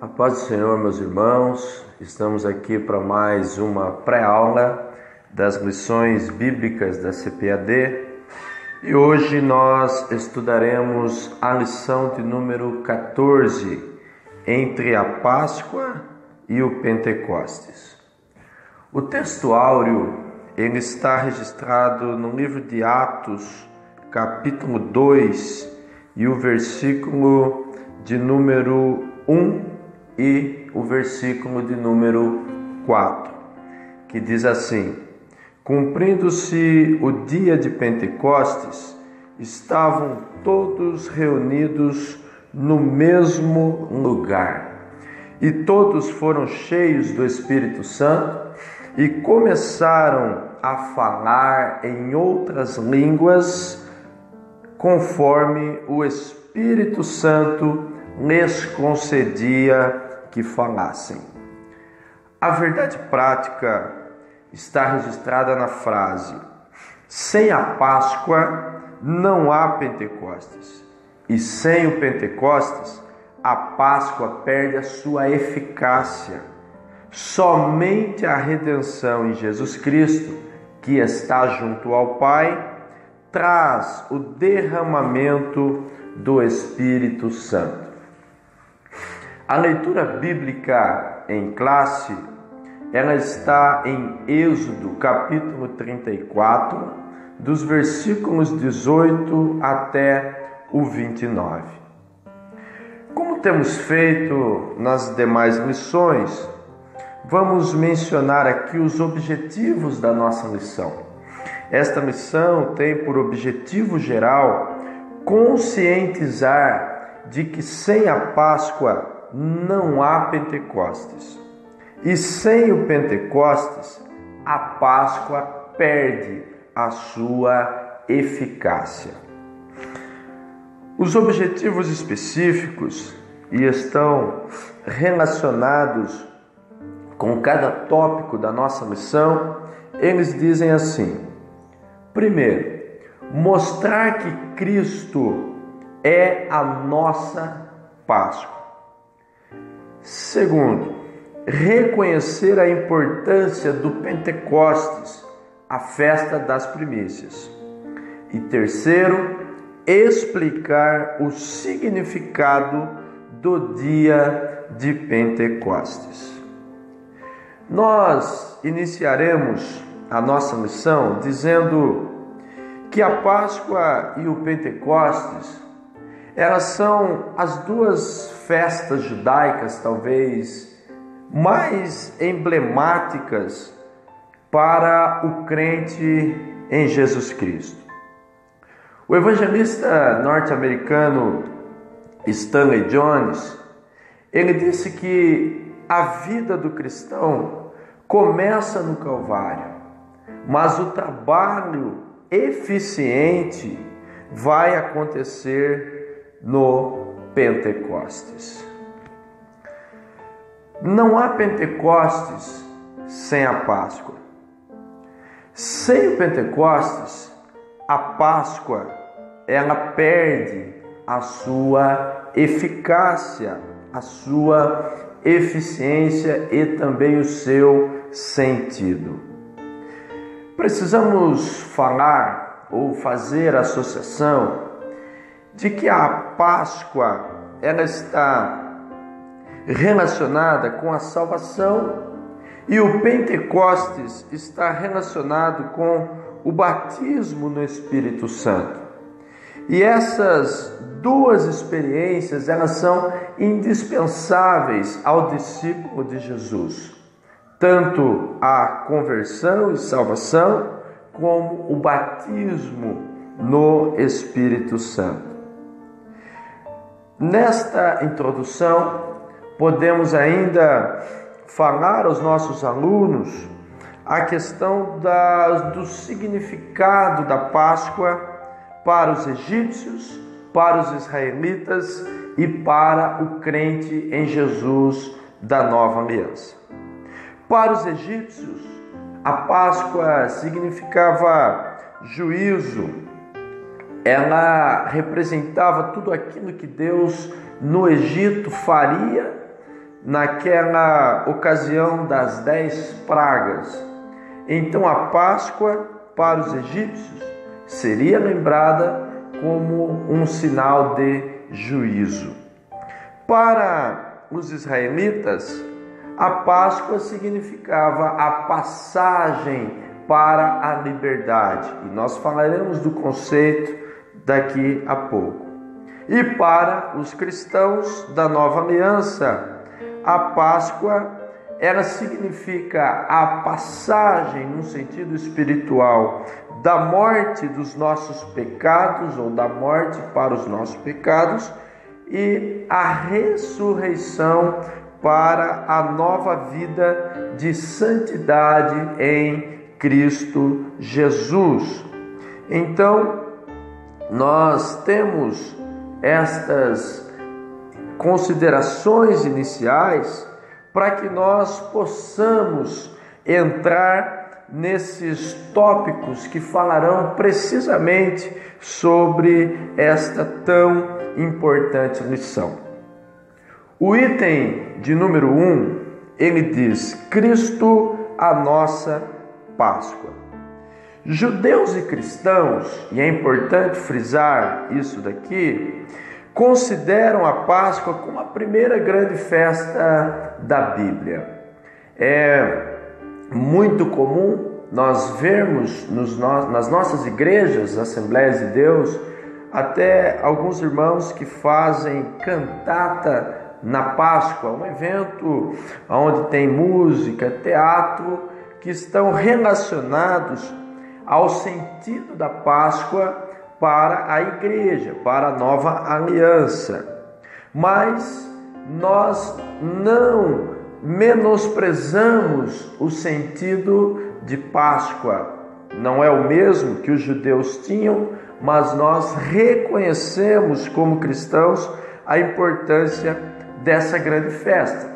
A paz do Senhor, meus irmãos, estamos aqui para mais uma pré-aula das lições bíblicas da CPAD e hoje nós estudaremos a lição de número 14, entre a Páscoa e o Pentecostes. O texto áureo ele está registrado no livro de Atos, capítulo 2 e o versículo de número 1 e o versículo de número 4, que diz assim: cumprindo-se o dia de Pentecostes, estavam todos reunidos no mesmo lugar, e todos foram cheios do Espírito Santo e começaram a falar em outras línguas, conforme o Espírito Santo lhes concedia que falassem. A verdade prática está registrada na frase: sem a Páscoa não há Pentecostes, e sem o Pentecostes a Páscoa perde a sua eficácia. Somente a redenção em Jesus Cristo, que está junto ao Pai, traz o derramamento do Espírito Santo. A leitura bíblica em classe, ela está em Êxodo, capítulo 34, dos versículos 18 até o 29. Como temos feito nas demais lições, vamos mencionar aqui os objetivos da nossa lição. Esta lição tem por objetivo geral conscientizar de que sem a Páscoa não há Pentecostes. E sem o Pentecostes, a Páscoa perde a sua eficácia. Os objetivos específicos e estão relacionados com cada tópico da nossa lição, eles dizem assim: primeiro, mostrar que Cristo é a nossa Páscoa. Segundo, reconhecer a importância do Pentecostes, a festa das primícias. E terceiro, explicar o significado do dia de Pentecostes. Nós iniciaremos a nossa lição dizendo que a Páscoa e o Pentecostes, elas são as duas festas judaicas, talvez, mais emblemáticas para o crente em Jesus Cristo. O evangelista norte-americano Stanley Jones, ele disse que a vida do cristão começa no Calvário, mas o trabalho eficiente vai acontecer no Pentecostes. Não há Pentecostes sem a Páscoa. Sem o Pentecostes, a Páscoa ela perde a sua eficácia, a sua eficiência e também o seu sentido. Precisamos falar ou fazer associação de que a Páscoa ela está relacionada com a salvação e o Pentecostes está relacionado com o batismo no Espírito Santo. E essas duas experiências, elas são indispensáveis ao discípulo de Jesus. Tanto a conversão e salvação, como o batismo no Espírito Santo. Nesta introdução, podemos ainda falar aos nossos alunos a questão do significado da Páscoa para os egípcios, para os israelitas e para o crente em Jesus da Nova Aliança. Para os egípcios, a Páscoa significava juízo, ela representava tudo aquilo que Deus no Egito faria naquela ocasião das 10 pragas. Então a Páscoa para os egípcios seria lembrada como um sinal de juízo. Para os israelitas, a Páscoa significava a passagem para a liberdade. E nós falaremos do conceito daqui a pouco. E para os cristãos da Nova Aliança, a Páscoa, ela significa a passagem, no sentido espiritual, da morte dos nossos pecados, ou da morte para os nossos pecados, e a ressurreição para a nova vida de santidade em Cristo Jesus. Então, nós temos estas considerações iniciais para que nós possamos entrar nesses tópicos que falarão precisamente sobre esta tão importante lição. O item de número 1, ele diz: Cristo, a nossa Páscoa. Judeus e cristãos, e é importante frisar isso daqui, consideram a Páscoa como a primeira grande festa da Bíblia. É muito comum nós vermos nas nossas igrejas, Assembleias de Deus, até alguns irmãos que fazem cantata na Páscoa, um evento onde tem música, teatro, que estão relacionados ao sentido da Páscoa para a igreja, para a nova aliança. Mas nós não menosprezamos o sentido de Páscoa. Não é o mesmo que os judeus tinham, mas nós reconhecemos como cristãos a importância dessa grande festa.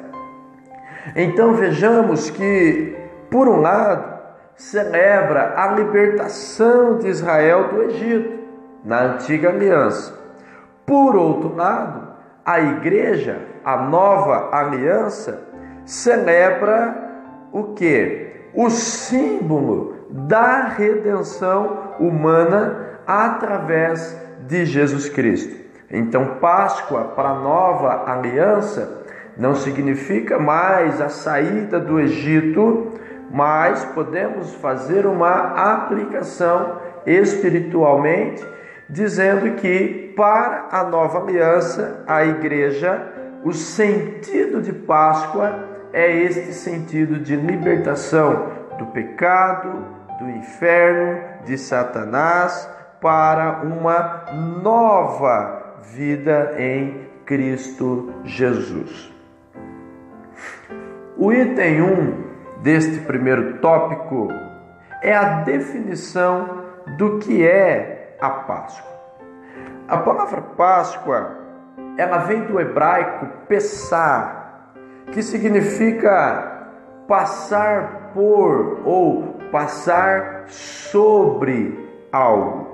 Então vejamos que, por um lado, celebra a libertação de Israel do Egito, na antiga aliança. Por outro lado, a igreja, a nova aliança, celebra o quê? O símbolo da redenção humana através de Jesus Cristo. Então, Páscoa para a nova aliança não significa mais a saída do Egito, mas podemos fazer uma aplicação espiritualmente, dizendo que para a nova aliança, a igreja, o sentido de Páscoa é este sentido de libertação do pecado, do inferno, de Satanás, para uma nova vida em Cristo Jesus. O item 1 deste primeiro tópico é a definição do que é a Páscoa. A palavra Páscoa, ela vem do hebraico Pessah, que significa passar por ou passar sobre algo.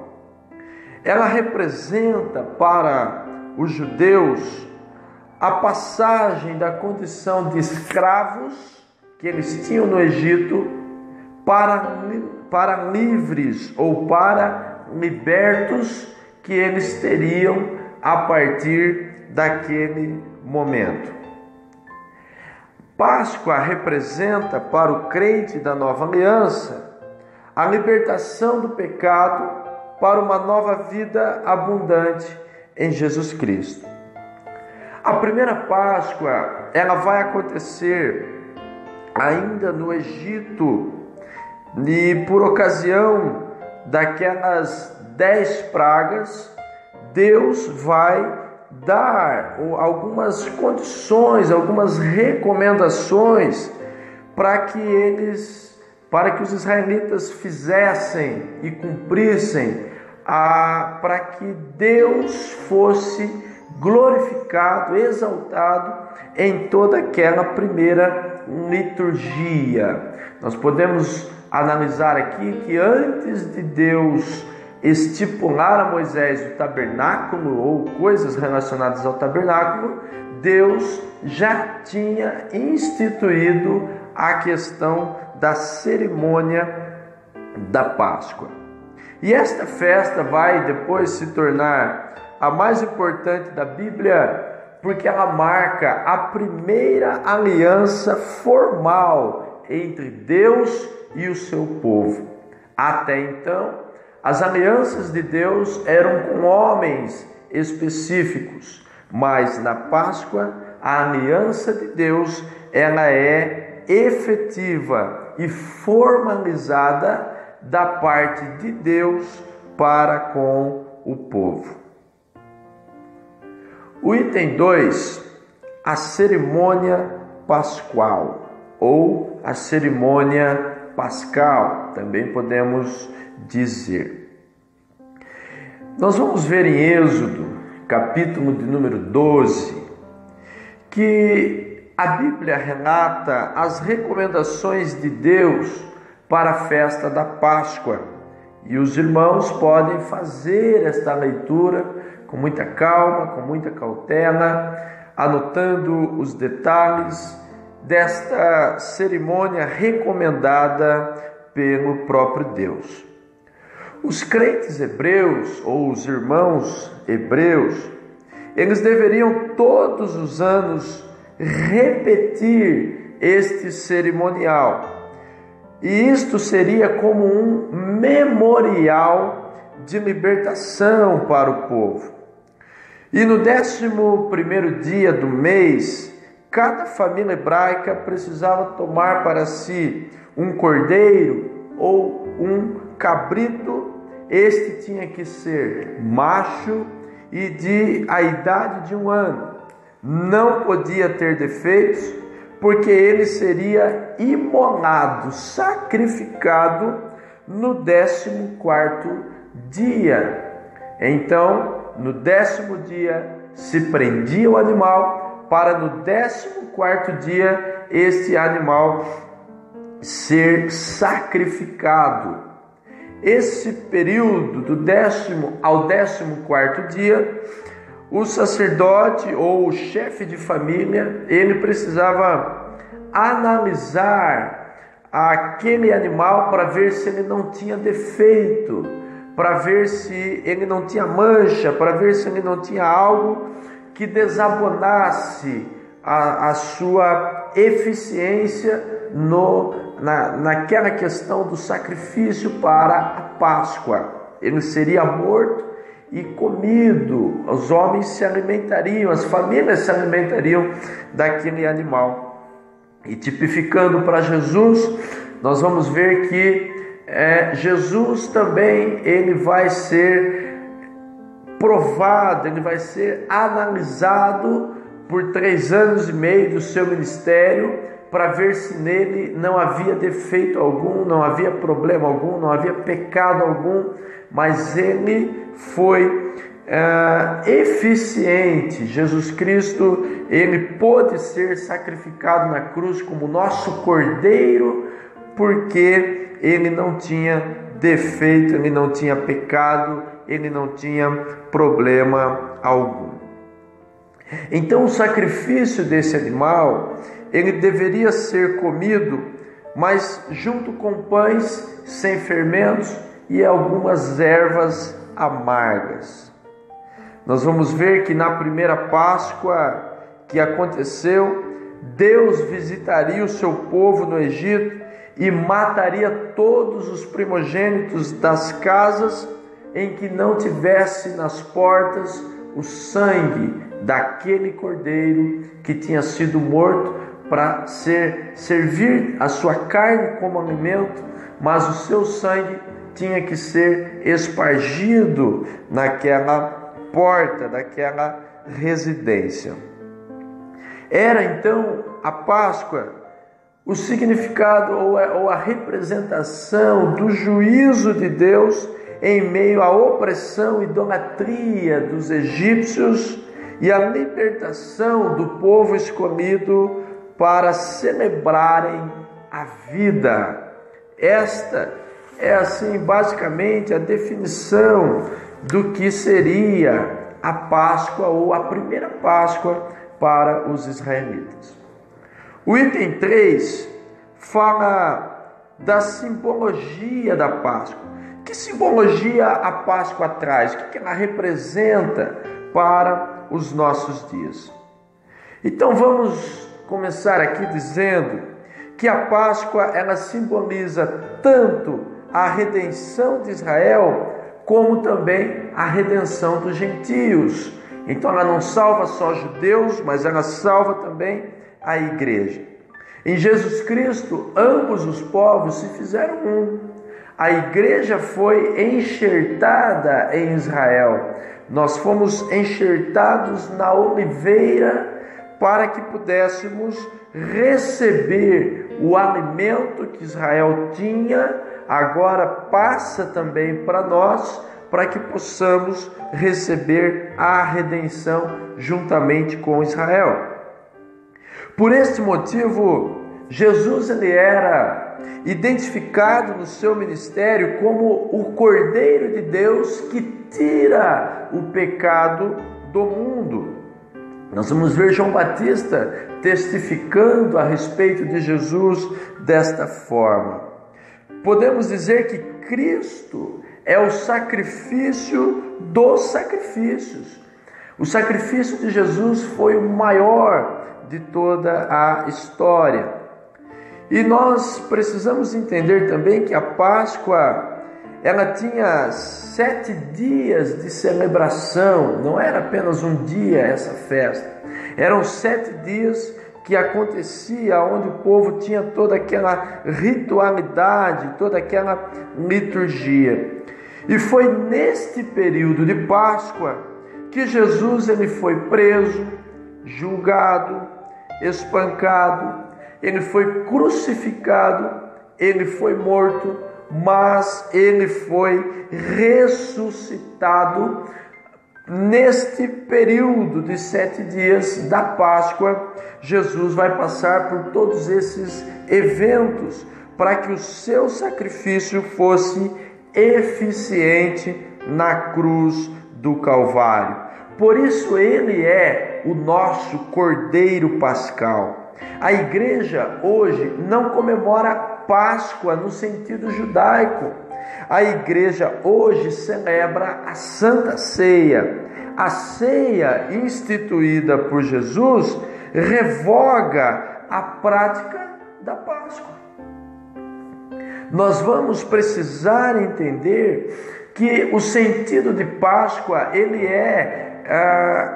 Ela representa para os judeus a passagem da condição de escravos que eles tinham no Egito para livres ou para libertos que eles teriam a partir daquele momento. Páscoa representa para o crente da nova aliança a libertação do pecado para uma nova vida abundante em Jesus Cristo. A primeira Páscoa, ela vai acontecer ainda no Egito, e por ocasião daquelas 10 pragas, Deus vai dar algumas condições, algumas recomendações para que os israelitas fizessem e cumprissem, para que Deus fosse glorificado, exaltado em toda aquela primeira liturgia. Nós podemos analisar aqui que antes de Deus estipular a Moisés o tabernáculo ou coisas relacionadas ao tabernáculo, Deus já tinha instituído a questão da cerimônia da Páscoa. E esta festa vai depois se tornar a mais importante da Bíblia, porque ela marca a primeira aliança formal entre Deus e o seu povo. Até então, as alianças de Deus eram com homens específicos, mas na Páscoa, a aliança de Deus, ela é efetiva e formalizada da parte de Deus para com o povo. O item 2, a cerimônia pascual, ou a cerimônia pascal, também podemos dizer. Nós vamos ver em Êxodo, capítulo de número 12, que a Bíblia relata as recomendações de Deus para a festa da Páscoa. E os irmãos podem fazer esta leitura com muita calma, com muita cautela, anotando os detalhes desta cerimônia recomendada pelo próprio Deus. Os crentes hebreus, ou os irmãos hebreus, eles deveriam todos os anos repetir este cerimonial. E isto seria como um memorial de libertação para o povo. E no 11º dia do mês, cada família hebraica precisava tomar para si um cordeiro ou um cabrito. Este tinha que ser macho e de a idade de 1 ano. Não podia ter defeitos, porque ele seria imolado, sacrificado no 14º dia. Então, no 10º dia se prendia o animal, para no 14º dia este animal ser sacrificado. Esse período do 10º ao 14º dia, o sacerdote ou o chefe de família, ele precisava analisar aquele animal para ver se ele não tinha defeito, para ver se ele não tinha mancha, para ver se ele não tinha algo que desabonasse a sua eficiência naquela questão do sacrifício para a Páscoa. Ele seria morto e comido, os homens se alimentariam, as famílias se alimentariam daquele animal. E tipificando para Jesus, nós vamos ver que Jesus também ele vai ser provado, ele vai ser analisado por 3 anos e meio do seu ministério, para ver se nele não havia defeito algum, não havia problema algum, não havia pecado algum, mas ele foi eficiente. Jesus Cristo, ele pôde ser sacrificado na cruz como nosso cordeiro, porque ele não tinha defeito, ele não tinha pecado, ele não tinha problema algum. Então o sacrifício desse animal, ele deveria ser comido, mas junto com pães sem fermentos e algumas ervas amargas. Nós vamos ver que na primeira Páscoa que aconteceu, Deus visitaria o seu povo no Egito e mataria todos os primogênitos das casas em que não tivesse nas portas o sangue daquele cordeiro que tinha sido morto, para servir a sua carne como alimento, mas o seu sangue tinha que ser espargido naquela porta, daquela residência. Era então a Páscoa o significado ou a representação do juízo de Deus em meio à opressão e idolatria dos egípcios e a libertação do povo escolhido para celebrarem a vida. Esta é assim basicamente a definição do que seria a Páscoa ou a primeira Páscoa para os israelitas. O item 3 fala da simbologia da Páscoa. Que simbologia a Páscoa traz? O que ela representa para os nossos dias? Então vamos começar aqui dizendo que a Páscoa ela simboliza tanto a redenção de Israel como também a redenção dos gentios. Então ela não salva só judeus, mas ela salva também a igreja. Em Jesus Cristo, ambos os povos se fizeram um. A igreja foi enxertada em Israel. Nós fomos enxertados na oliveira para que pudéssemos receber o alimento que Israel tinha, agora passa também para nós, para que possamos receber a redenção juntamente com Israel. Por este motivo, Jesus ele era identificado no seu ministério como o Cordeiro de Deus que tira o pecado do mundo. Nós vamos ver João Batista testificando a respeito de Jesus desta forma. Podemos dizer que Cristo é o sacrifício dos sacrifícios. O sacrifício de Jesus foi o maior de toda a história. E nós precisamos entender também que a Páscoa ela tinha 7 dias de celebração, não era apenas um dia essa festa, eram 7 dias que acontecia onde o povo tinha toda aquela ritualidade, toda aquela liturgia. E foi neste período de Páscoa que Jesus ele foi preso, julgado, espancado, ele foi crucificado, ele foi morto, mas ele foi ressuscitado. Neste período de 7 dias da Páscoa, Jesus vai passar por todos esses eventos para que o seu sacrifício fosse eficiente na cruz do Calvário. Por isso ele é o nosso Cordeiro Pascal. A igreja hoje não comemora Páscoa no sentido judaico. A igreja hoje celebra a Santa Ceia. A ceia instituída por Jesus revoga a prática da Páscoa. Nós vamos precisar entender que o sentido de Páscoa ele é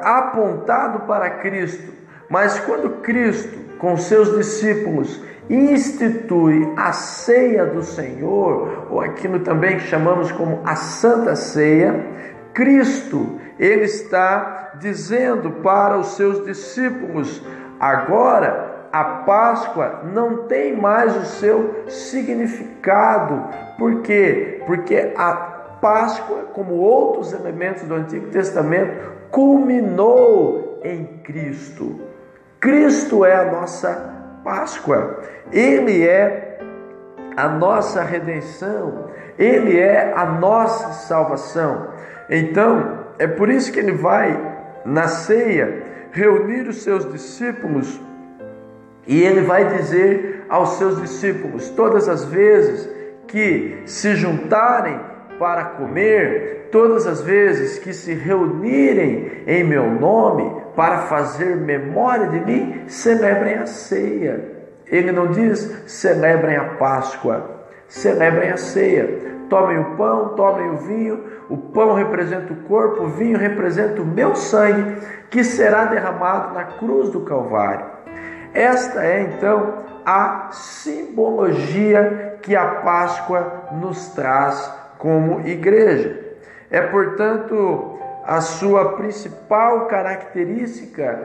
apontado para Cristo, mas quando Cristo com seus discípulos institui a ceia do Senhor, ou aquilo também que chamamos como a Santa Ceia, Cristo ele está dizendo para os seus discípulos: agora a Páscoa não tem mais o seu significado. Por quê? Porque a Páscoa, como outros elementos do Antigo Testamento, culminou em Cristo. Cristo é a nossa Páscoa. Ele é a nossa redenção. Ele é a nossa salvação. Então, é por isso que ele vai, na ceia, reunir os seus discípulos e ele vai dizer aos seus discípulos, todas as vezes que se juntarem para comer, todas as vezes que se reunirem em meu nome para fazer memória de mim, celebrem a ceia. Ele não diz celebrem a Páscoa, celebrem a ceia. Tomem o pão, tomem o vinho. O pão representa o corpo, o vinho representa o meu sangue, que será derramado na cruz do Calvário. Esta é então a simbologia que a Páscoa nos traz como igreja. É, portanto, a sua principal característica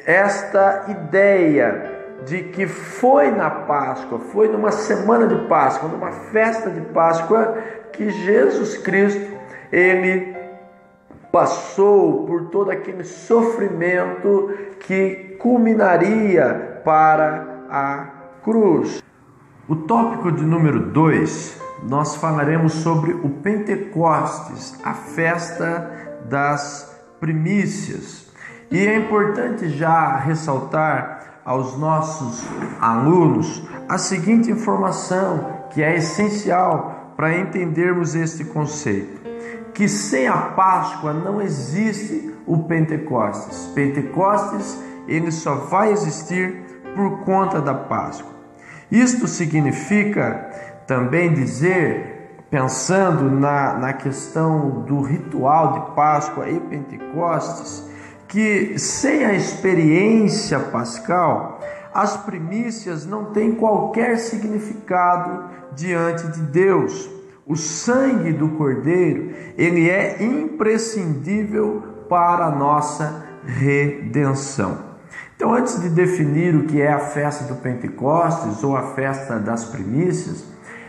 esta ideia de que foi na Páscoa, foi numa semana de Páscoa, numa festa de Páscoa, que Jesus Cristo, ele passou por todo aquele sofrimento que culminaria para a cruz. O tópico de número 2, nós falaremos sobre o Pentecostes, a festa das primícias. E é importante já ressaltar aos nossos alunos a seguinte informação, que é essencial para entendermos este conceito: que sem a Páscoa não existe o Pentecostes. Pentecostes, ele só vai existir por conta da Páscoa. Isto significa também dizer, pensando na questão do ritual de Páscoa e Pentecostes, que sem a experiência pascal, as primícias não têm qualquer significado diante de Deus. O sangue do Cordeiro, ele é imprescindível para a nossa redenção. Então, antes de definir o que é a festa do Pentecostes ou a festa das primícias,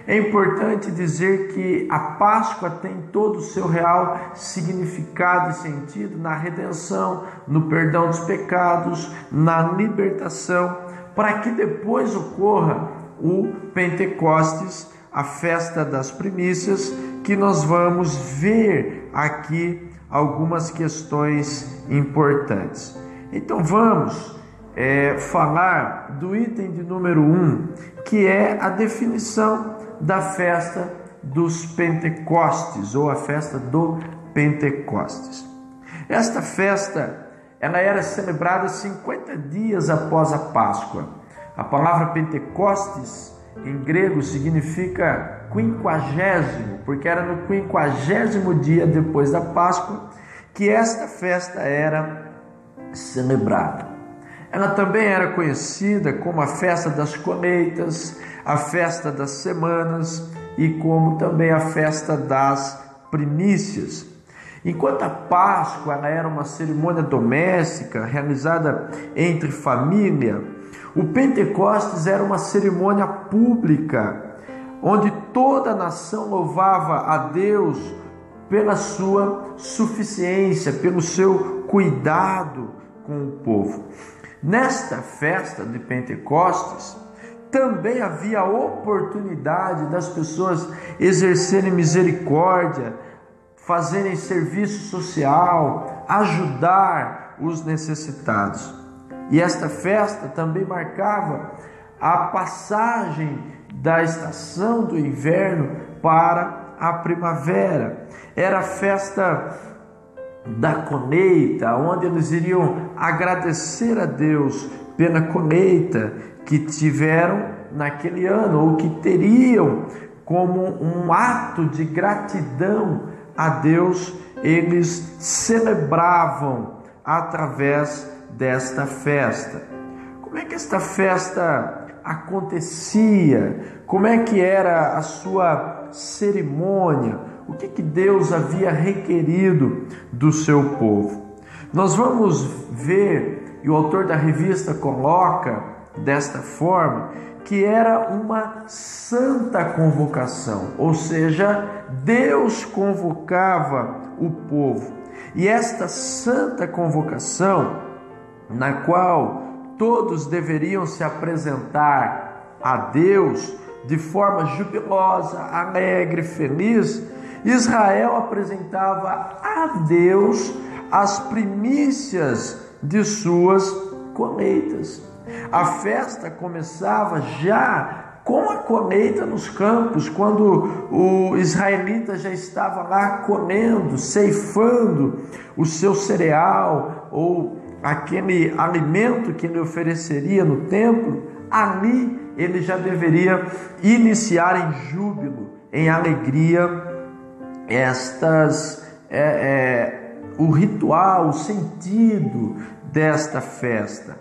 é importante dizer que a Páscoa tem todo o seu real significado e sentido na redenção, no perdão dos pecados, na libertação, para que depois ocorra o Pentecostes, a festa das primícias, que nós vamos ver aqui algumas questões importantes. Então vamos falar do item de número 1, que é a definição da festa dos Pentecostes, ou a festa do Pentecostes. Esta festa, ela era celebrada 50 dias após a Páscoa. A palavra Pentecostes, em grego, significa 50º, porque era no 50º dia depois da Páscoa que esta festa era celebrada. Ela também era conhecida como a festa das colheitas, a festa das semanas e como também a festa das primícias. Enquanto a Páscoa ela era uma cerimônia doméstica realizada entre família, o Pentecostes era uma cerimônia pública, onde toda a nação louvava a Deus pela sua suficiência, pelo seu cuidado com o povo. Nesta festa de Pentecostes, também havia a oportunidade das pessoas exercerem misericórdia, fazerem serviço social, ajudar os necessitados. E esta festa também marcava a passagem da estação do inverno para a primavera. Era a festa da colheita, onde eles iriam agradecer a Deus pela colheita que tiveram naquele ano, ou que teriam como um ato de gratidão a Deus, eles celebravam através desta festa. Como é que esta festa acontecia? Como é que era a sua cerimônia? O que Deus havia requerido do seu povo? Nós vamos ver, e o autor da revista coloca desta forma, que era uma santa convocação, ou seja, Deus convocava o povo. E esta santa convocação, na qual todos deveriam se apresentar a Deus de forma jubilosa, alegre, feliz, Israel apresentava a Deus as primícias de suas colheitas. A festa começava já com a colheita nos campos, quando o israelita já estava lá colhendo, ceifando o seu cereal ou aquele alimento que ele ofereceria no templo. Ali ele já deveria iniciar em júbilo, em alegria, o ritual, o sentido desta festa.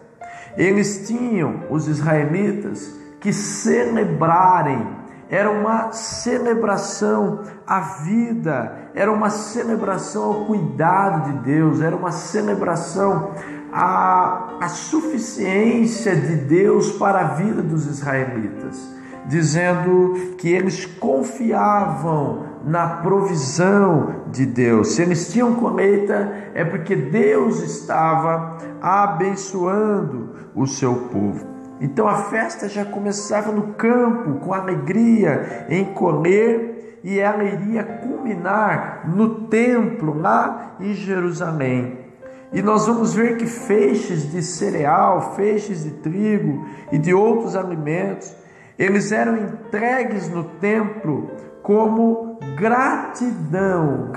Eles tinham, os israelitas, que celebrarem. Era uma celebração à vida, era uma celebração ao cuidado de Deus, era uma celebração à suficiência de Deus para a vida dos israelitas, dizendo que eles confiavam na provisão de Deus. Se eles tinham colheita, é porque Deus estava abençoando o seu povo. Então a festa já começava no campo, com alegria em colher, e ela iria culminar no templo, lá em Jerusalém. E nós vamos ver que feixes de cereal, feixes de trigo e de outros alimentos, eles eram entregues no templo como gratidão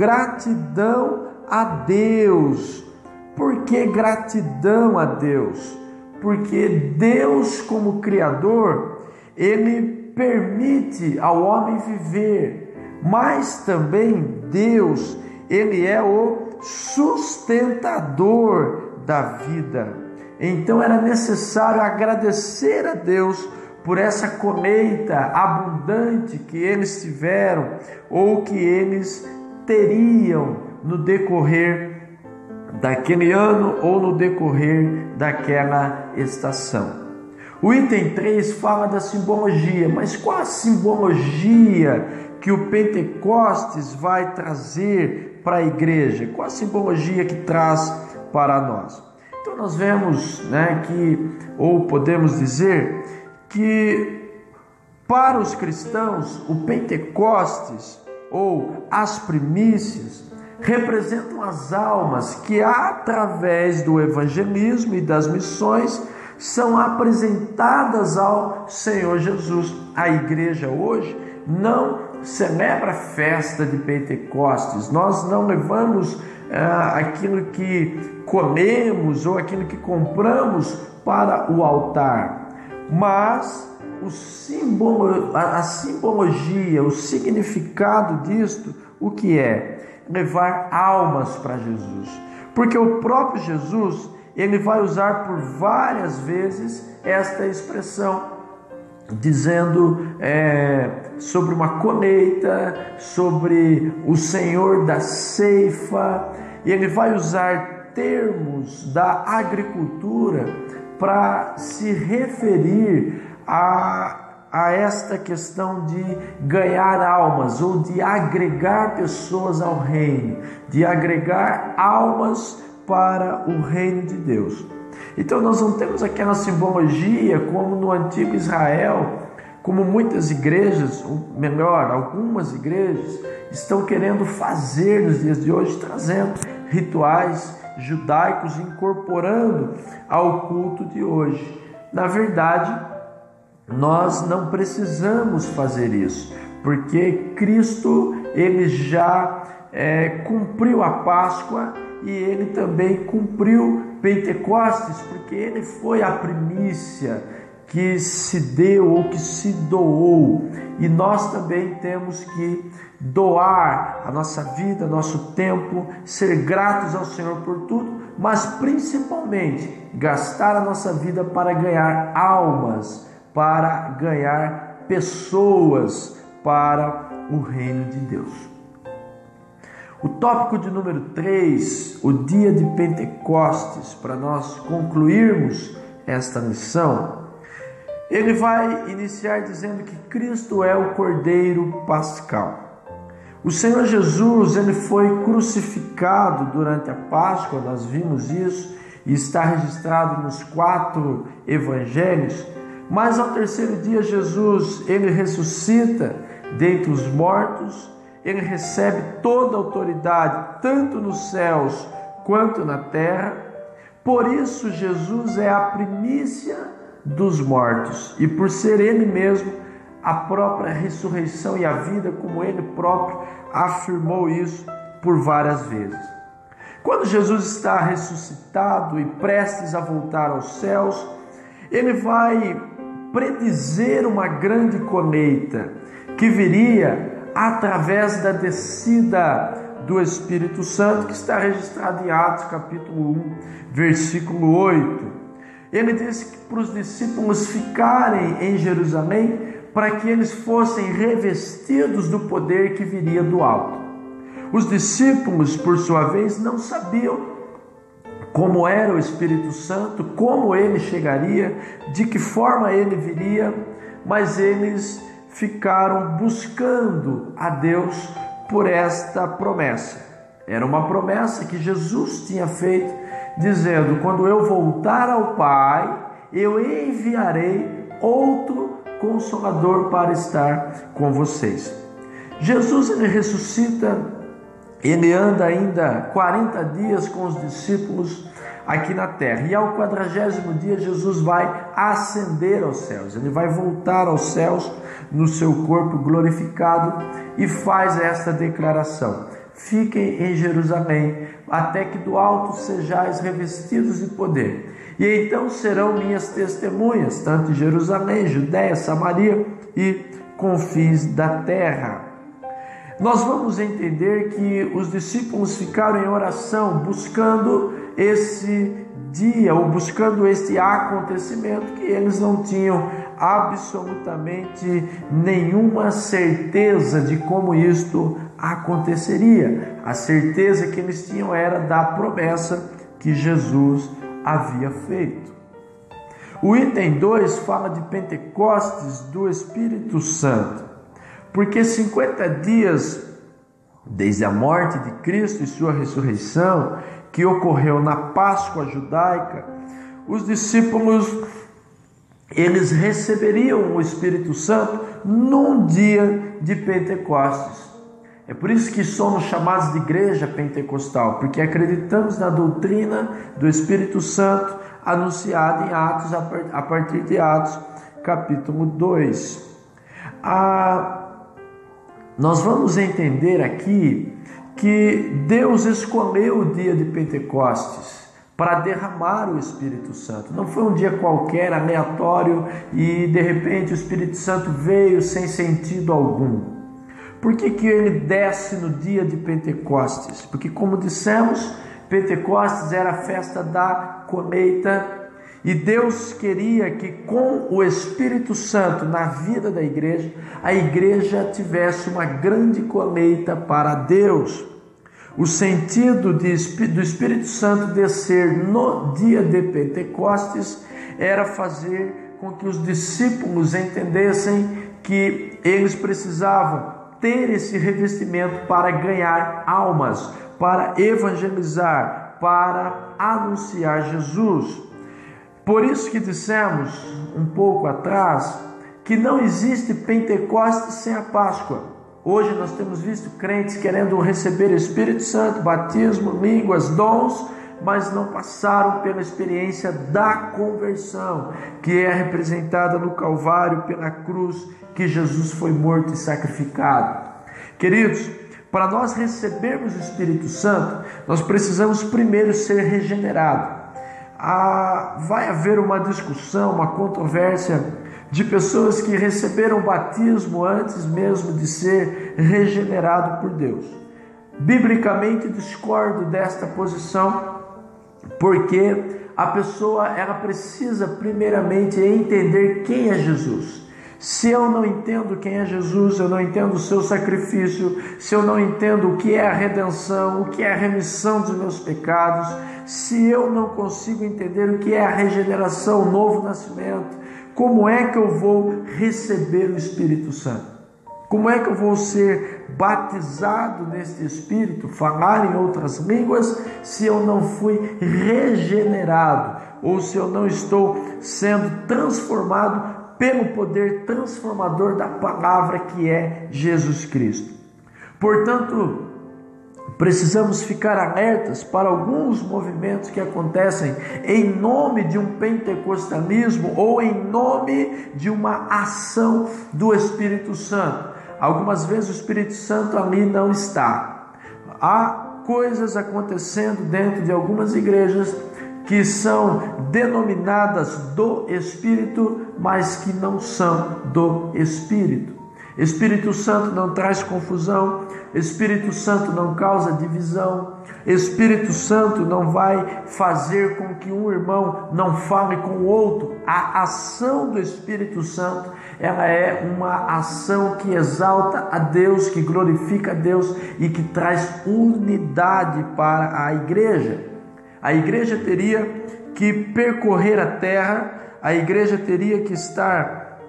a Deus. Por que gratidão a Deus? Porque Deus, como Criador, Ele permite ao homem viver, mas também Deus, Ele é o sustentador da vida. Então era necessário agradecer a Deus por essa colheita abundante que eles tiveram ou que eles teriam no decorrer daquele ano ou no decorrer daquela estação. O item 3 fala da simbologia, mas qual a simbologia que o Pentecostes vai trazer para a igreja? Qual a simbologia que traz para nós? Então nós vemos, ou podemos dizer que para os cristãos o Pentecostes ou as primícias representam as almas que através do evangelismo e das missões são apresentadas ao Senhor Jesus. A igreja hoje não celebra a festa de Pentecostes, nós não levamos aquilo que comemos ou aquilo que compramos para o altar, mas a simbologia, o significado disto, o que é? Levar almas para Jesus, porque o próprio Jesus, ele vai usar por várias vezes esta expressão, dizendo sobre uma colheita, sobre o Senhor da ceifa, e ele vai usar termos da agricultura para se referir a esta questão de ganhar almas ou de agregar pessoas ao reino, de agregar almas para o reino de Deus. Então nós não temos aquela simbologia como no antigo Israel, como muitas igrejas, ou melhor, algumas igrejas estão querendo fazer nos dias de hoje, trazendo rituais judaicos, incorporando ao culto de hoje. Na verdade, nós não precisamos fazer isso, porque Cristo, ele já cumpriu a Páscoa e ele também cumpriu Pentecostes, porque ele foi a primícia que se deu ou que se doou, e nós também temos que doar a nossa vida, nosso tempo, ser gratos ao Senhor por tudo, mas principalmente gastar a nossa vida para ganhar almas, para ganhar pessoas para o reino de Deus. O tópico de número 3, o dia de Pentecostes, para nós concluirmos esta missão, ele vai iniciar dizendo que Cristo é o Cordeiro Pascal. O Senhor Jesus, ele foi crucificado durante a Páscoa, nós vimos isso, e está registrado nos 4 evangelhos, mas ao terceiro dia Jesus, ele ressuscita dentre os mortos, ele recebe toda a autoridade, tanto nos céus quanto na terra. Por isso Jesus é a primícia dos mortos, e por ser ele mesmo a própria ressurreição e a vida, como ele próprio afirmou isso por várias vezes. Quando Jesus está ressuscitado e prestes a voltar aos céus, ele vai predizer uma grande colheita que viria através da descida do Espírito Santo, que está registrado em Atos capítulo 1, versículo 8. Ele disse que para os discípulos ficarem em Jerusalém, para que eles fossem revestidos do poder que viria do alto. Os discípulos, por sua vez, não sabiam como era o Espírito Santo, como ele chegaria, de que forma ele viria, mas eles ficaram buscando a Deus por esta promessa. Era uma promessa que Jesus tinha feito, dizendo: quando eu voltar ao Pai, eu enviarei outro Consolador para estar com vocês. Jesus, ele ressuscita ele anda ainda 40 dias com os discípulos aqui na terra. E ao 40º dia, Jesus vai ascender aos céus. Ele vai voltar aos céus no seu corpo glorificado e faz esta declaração: fiquem em Jerusalém, até que do alto sejais revestidos de poder. E então serão minhas testemunhas, tanto em Jerusalém, Judéia, Samaria e confins da terra. Nós vamos entender que os discípulos ficaram em oração buscando esse dia, ou buscando este acontecimento que eles não tinham absolutamente nenhuma certeza de como isto aconteceria. A certeza que eles tinham era da promessa que Jesus havia feito. O item 2 fala de Pentecostes do Espírito Santo, porque 50 dias desde a morte de Cristo e sua ressurreição, que ocorreu na Páscoa judaica, os discípulos eles receberiam o Espírito Santo num dia de Pentecostes. É por isso que somos chamados de igreja pentecostal, porque acreditamos na doutrina do Espírito Santo anunciada em Atos, a partir de Atos capítulo 2. Nós vamos entender aqui que Deus escolheu o dia de Pentecostes para derramar o Espírito Santo. Não foi um dia qualquer, aleatório, e de repente o Espírito Santo veio sem sentido algum. Por que ele desce no dia de Pentecostes? Porque, como dissemos, Pentecostes era a festa da colheita, e Deus queria que com o Espírito Santo na vida da igreja, a igreja tivesse uma grande colheita para Deus. O sentido do Espírito Santo descer no dia de Pentecostes era fazer com que os discípulos entendessem que eles precisavam ter esse revestimento para ganhar almas, para evangelizar, para anunciar Jesus. Por isso que dissemos um pouco atrás que não existe Pentecostes sem a Páscoa. Hoje nós temos visto crentes querendo receber Espírito Santo, batismo, línguas, dons, mas não passaram pela experiência da conversão, que é representada no Calvário pela cruz, que Jesus foi morto e sacrificado. Queridos, para nós recebermos o Espírito Santo, nós precisamos primeiro ser regenerados. Vai haver uma discussão, uma controvérsia de pessoas que receberam o batismo antes mesmo de ser regenerado por Deus. Biblicamente discordo desta posição, porque a pessoa ela precisa primeiramente entender quem é Jesus. Se eu não entendo quem é Jesus, eu não entendo o seu sacrifício, se eu não entendo o que é a redenção, o que é a remissão dos meus pecados, se eu não consigo entender o que é a regeneração, o novo nascimento, como é que eu vou receber o Espírito Santo? Como é que eu vou ser batizado neste Espírito, falar em outras línguas, se eu não fui regenerado, ou se eu não estou sendo transformado pelo poder transformador da palavra que é Jesus Cristo? Portanto, precisamos ficar alertas para alguns movimentos que acontecem em nome de um pentecostalismo ou em nome de uma ação do Espírito Santo. Algumas vezes o Espírito Santo ali não está. Há coisas acontecendo dentro de algumas igrejas que são denominadas do Espírito, mas que não são do Espírito. Espírito Santo não traz confusão, Espírito Santo não causa divisão, Espírito Santo não vai fazer com que um irmão não fale com o outro. A ação do Espírito Santo, ela é uma ação que exalta a Deus, que glorifica a Deus e que traz unidade para a igreja. A igreja teria que percorrer a terra, a igreja teria que estar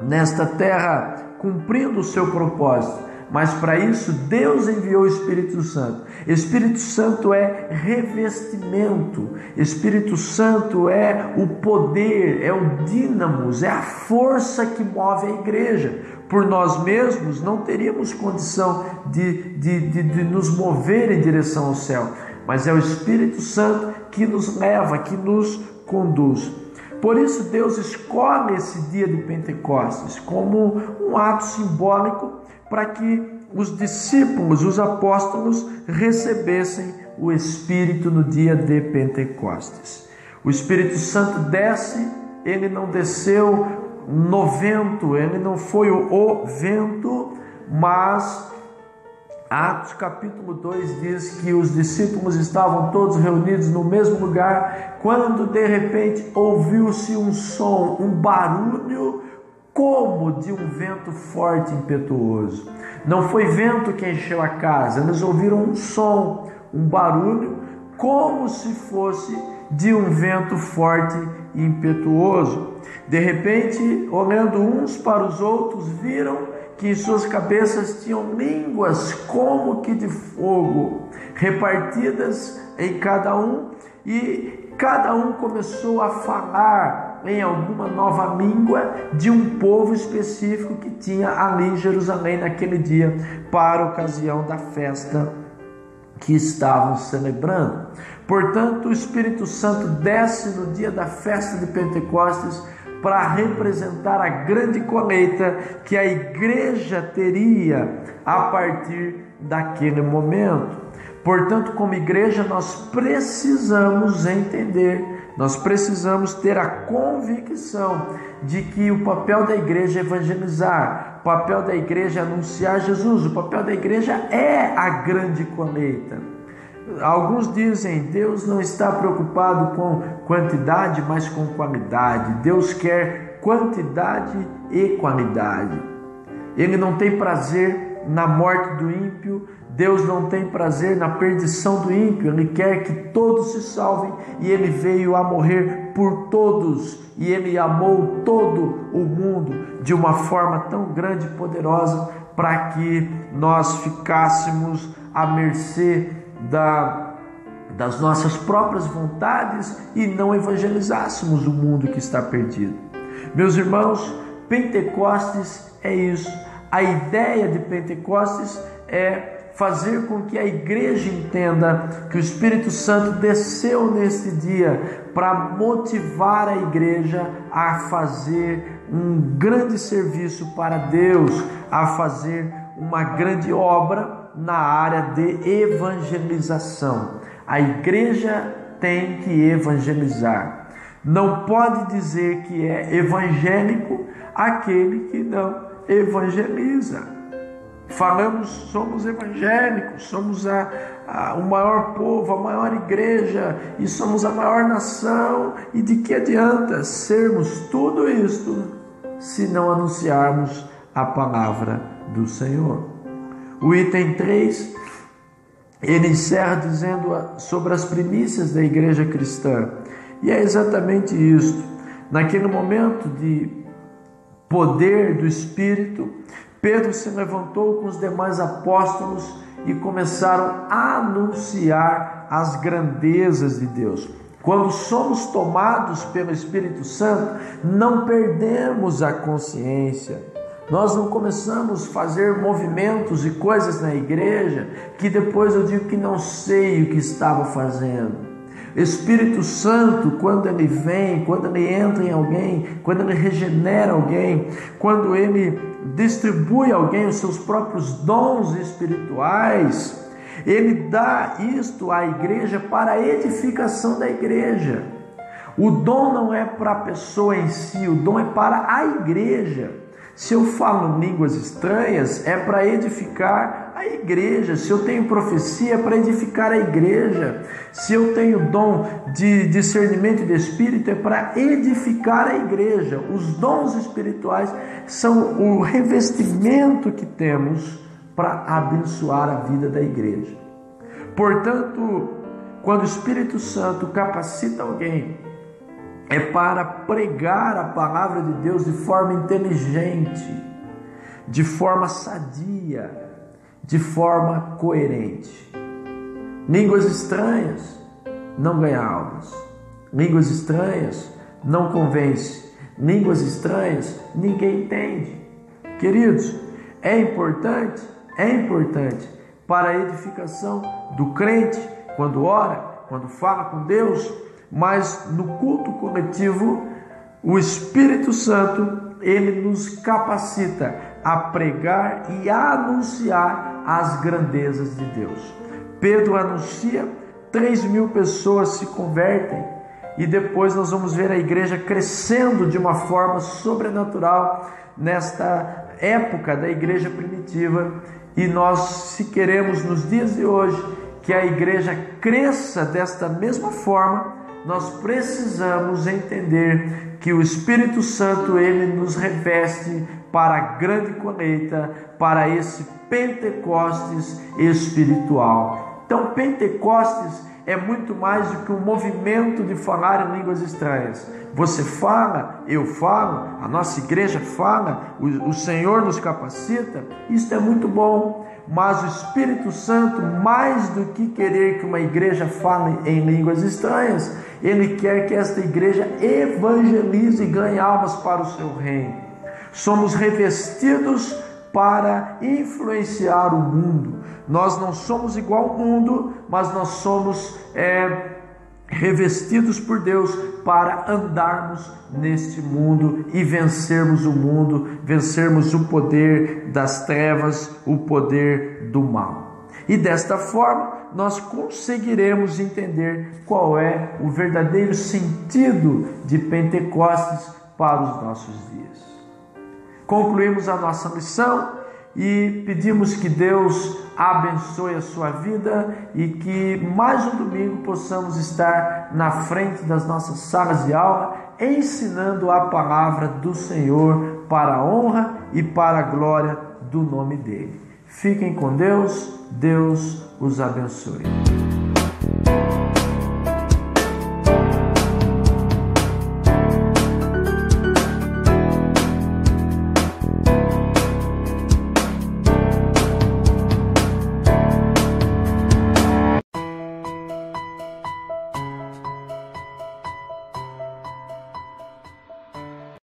nesta terra cumprindo o seu propósito, mas para isso Deus enviou o Espírito Santo. Espírito Santo é revestimento, Espírito Santo é o poder, é o dínamos, é a força que move a igreja. Por nós mesmos não teríamos condição de nos mover em direção ao céu, mas é o Espírito Santo que nos leva, que nos conduz. Por isso Deus escolhe esse dia de Pentecostes como um ato simbólico para que os discípulos, os apóstolos, recebessem o Espírito no dia de Pentecostes. O Espírito Santo desce, ele não desceu no vento, ele não foi o vento, mas Atos capítulo 2 diz que os discípulos estavam todos reunidos no mesmo lugar, quando de repente ouviu-se um som, um barulho como de um vento forte e impetuoso. Não foi vento que encheu a casa, eles ouviram um som, um barulho, como se fosse de um vento forte e impetuoso. De repente, olhando uns para os outros, viram que em suas cabeças tinham línguas como que de fogo, repartidas em cada um, e cada um começou a falar em alguma nova língua de um povo específico que tinha ali em Jerusalém naquele dia, para a ocasião da festa que estavam celebrando. Portanto, o Espírito Santo desce no dia da festa de Pentecostes para representar a grande colheita que a igreja teria a partir daquele momento. Portanto, como igreja, nós precisamos entender, nós precisamos ter a convicção de que o papel da igreja é evangelizar, o papel da igreja é anunciar Jesus, o papel da igreja é a grande colheita. Alguns dizem, Deus não está preocupado com quantidade, mas com qualidade. Deus quer quantidade e qualidade. Ele não tem prazer na morte do ímpio, Deus não tem prazer na perdição do ímpio. Ele quer que todos se salvem e Ele veio a morrer por todos. E Ele amou todo o mundo de uma forma tão grande e poderosa para que nós ficássemos à mercê das nossas próprias vontades e não evangelizássemos o mundo que está perdido. Meus irmãos, Pentecostes é isso. A ideia de Pentecostes é fazer com que a igreja entenda que o Espírito Santo desceu neste dia para motivar a igreja a fazer um grande serviço para Deus, a fazer uma grande obra na área de evangelização. A igreja tem que evangelizar. Não pode dizer que é evangélico aquele que não evangeliza. Falamos, somos evangélicos, somos o maior povo, a maior igreja e somos a maior nação. E de que adianta sermos tudo isso se não anunciarmos a palavra do Senhor? O item 3, ele encerra dizendo sobre as primícias da igreja cristã. E é exatamente isso. Naquele momento de poder do Espírito, Pedro se levantou com os demais apóstolos e começaram a anunciar as grandezas de Deus. Quando somos tomados pelo Espírito Santo, não perdemos a consciência. Nós não começamos a fazer movimentos e coisas na igreja que depois eu digo que não sei o que estava fazendo. Espírito Santo, quando ele vem, quando ele entra em alguém, quando ele regenera alguém, quando ele distribui a alguém os seus próprios dons espirituais, ele dá isto à igreja para a edificação da igreja. O dom não é para a pessoa em si, o dom é para a igreja. Se eu falo línguas estranhas, é para edificar a igreja. Se eu tenho profecia, é para edificar a igreja. Se eu tenho dom de discernimento de espírito, é para edificar a igreja. Os dons espirituais são o revestimento que temos para abençoar a vida da igreja. Portanto, quando o Espírito Santo capacita alguém, é para pregar a palavra de Deus de forma inteligente, de forma sadia, de forma coerente. Línguas estranhas não ganha almas. Línguas estranhas não convence. Línguas estranhas ninguém entende. Queridos, é importante para a edificação do crente, quando ora, quando fala com Deus, mas no culto coletivo, o Espírito Santo, ele nos capacita a pregar e a anunciar as grandezas de Deus. Pedro anuncia, 3.000 pessoas se convertem e depois nós vamos ver a igreja crescendo de uma forma sobrenatural nesta época da igreja primitiva. E nós, se queremos nos dias de hoje que a igreja cresça desta mesma forma, nós precisamos entender que o Espírito Santo, ele nos reveste para a grande colheita, para esse Pentecostes espiritual. Então, Pentecostes é muito mais do que um movimento de falar em línguas estranhas. Você fala, eu falo, a nossa igreja fala, o Senhor nos capacita, isso é muito bom. Mas o Espírito Santo, mais do que querer que uma igreja fale em línguas estranhas, ele quer que esta igreja evangelize e ganhe almas para o seu reino. Somos revestidos para influenciar o mundo. Nós não somos igual ao mundo, mas nós somos revestidos por Deus para andarmos neste mundo e vencermos o mundo, vencermos o poder das trevas, o poder do mal. E desta forma nós conseguiremos entender qual é o verdadeiro sentido de Pentecostes para os nossos dias. Concluímos a nossa lição e pedimos que Deus abençoe a sua vida e que mais um domingo possamos estar na frente das nossas salas de aula ensinando a palavra do Senhor para a honra e para a glória do nome dele. Fiquem com Deus, Deus os abençoe.